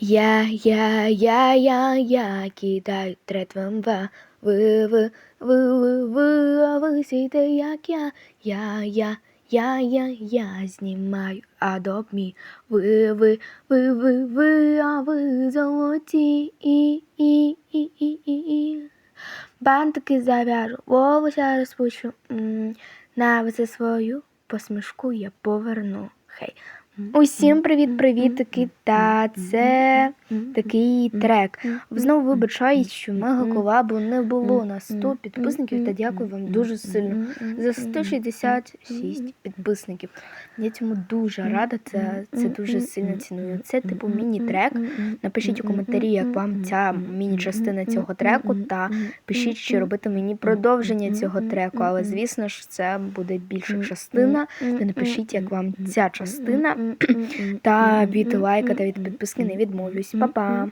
Я кидаю третвем а ви сійте, як я знімаю Adobe Me. А ви золоті. Бантики зав'яжу, волосся розпущу, на лице свою посмішку я поверну. Хей. Усім привіт-привітки, та це такий трек. Знову вибачаюсь, що мега колабу не було на 100 підписників, та дякую вам дуже сильно за 166 підписників. Я цьому дуже рада, це дуже сильно ціную. Це типу міні-трек. Напишіть у коментарі, як вам ця міні-частина цього треку, та пишіть, чи робити мені продовження цього треку, але звісно ж це буде більша частина. Та напишіть, як вам ця частина. Та від лайка та від підписки не відмовлюсь. Па-па!